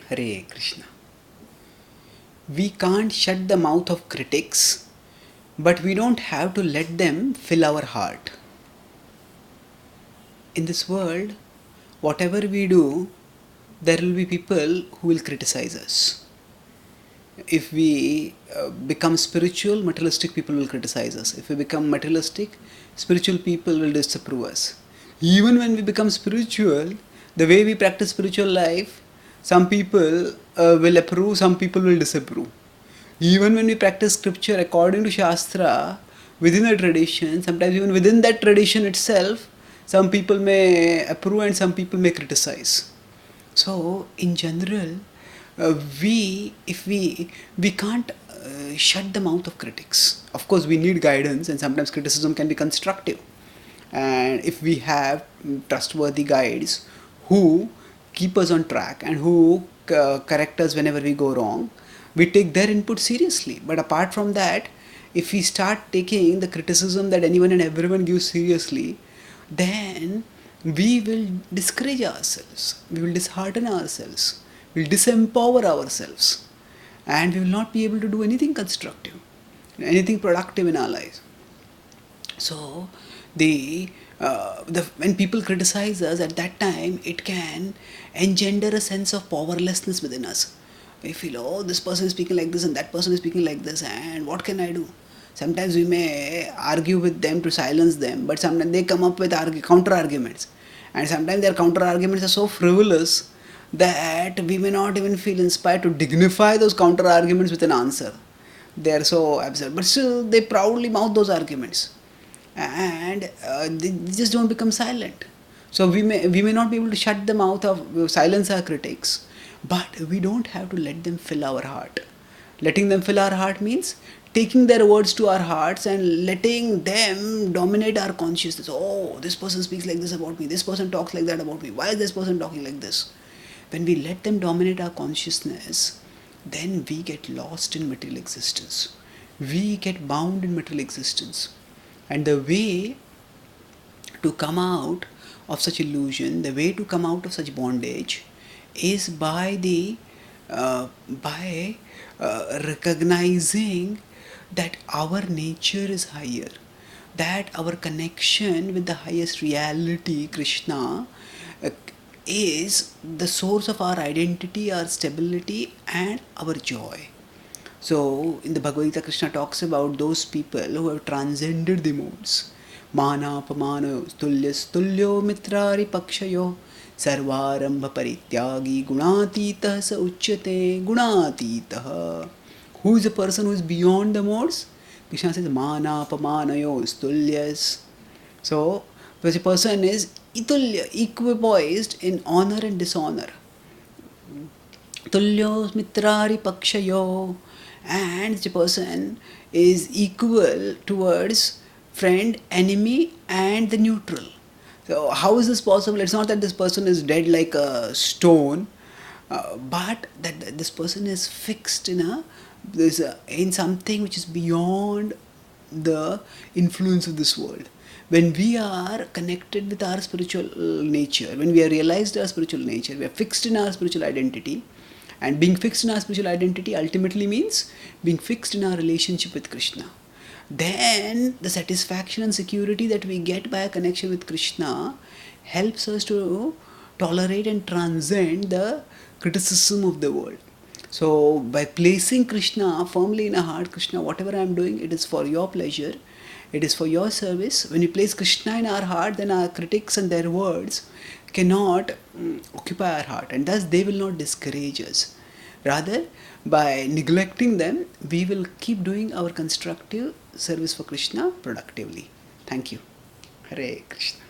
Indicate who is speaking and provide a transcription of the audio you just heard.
Speaker 1: Hare Krishna. We can't shut the mouth of critics, but we don't have to let them fill our heart. In this world, whatever we do, there will be people who will criticize us. If we become spiritual, materialistic people will criticize us. If we become materialistic, spiritual people will disapprove us. Even when we become spiritual, the way we practice spiritual life, some people will approve, some people will disapprove. Even when we practice scripture according to Shastra, within a tradition, sometimes even within that tradition itself, some people may approve and some people may criticize. So, in general, we can't shut the mouth of critics. Of course, we need guidance, and sometimes criticism can be constructive. And if we have trustworthy guides who keep us on track and who correct us whenever we go wrong, we take their input seriously. But apart from that, if we start taking the criticism that anyone and everyone gives seriously, then we will discourage ourselves, we will dishearten ourselves, we will disempower ourselves, and we will not be able to do anything constructive, anything productive in our lives. So, when people criticize us at that time, it can engender a sense of powerlessness within us. We feel, oh, this person is speaking like this and that person is speaking like this, and what can I do? Sometimes we may argue with them to silence them, but sometimes they come up with counter arguments. And sometimes their counter arguments are so frivolous that we may not even feel inspired to dignify those counter arguments with an answer. They are so absurd. But still, they proudly mouth those arguments. And they just don't become silent. So we may not be able to shut the mouth of, silence our critics, but we don't have to let them fill our heart. Letting them fill our heart means taking their words to our hearts and letting them dominate our consciousness. Oh, this person speaks like this about me. This person talks like that about me. Why is this person talking like this? When we let them dominate our consciousness, then we get lost in material existence. We get bound in material existence. And the way to come out of such illusion, the way to come out of such bondage is by recognizing that our nature is higher, that our connection with the highest reality, Krishna, is the source of our identity, our stability, and our joy. So, in the Bhagavad Gita, Krishna talks about those people who have transcended the modes. Mana pamano stulyas tulyo mitrari pakshayo sarvarambha parityagi gunatitah sa uchyate gunatitah. Who is the person who is beyond the modes? Krishna says mana pamanayo stulyas. So, such a person is itulya, equipoised in honor and dishonor. Tulyo mitrari pakshayo. And such a person is equal towards friend, enemy, and the neutral. So how is this possible? It's not that this person is dead like a stone, but that this person is fixed in something which is beyond the influence of this world. When we are connected with our spiritual nature, when we are realized our spiritual nature, we are fixed in our spiritual identity. And being fixed in our spiritual identity ultimately means being fixed in our relationship with Krishna. Then the satisfaction and security that we get by a connection with Krishna helps us to tolerate and transcend the criticism of the world. So by placing Krishna firmly in our heart, Krishna, whatever I am doing, it is for your pleasure, it is for your service. When we place Krishna in our heart, then our critics and their words cannot occupy our heart, and thus they will not discourage us. Rather, by neglecting them, we will keep doing our constructive service for Krishna productively. Thank you. Hare Krishna.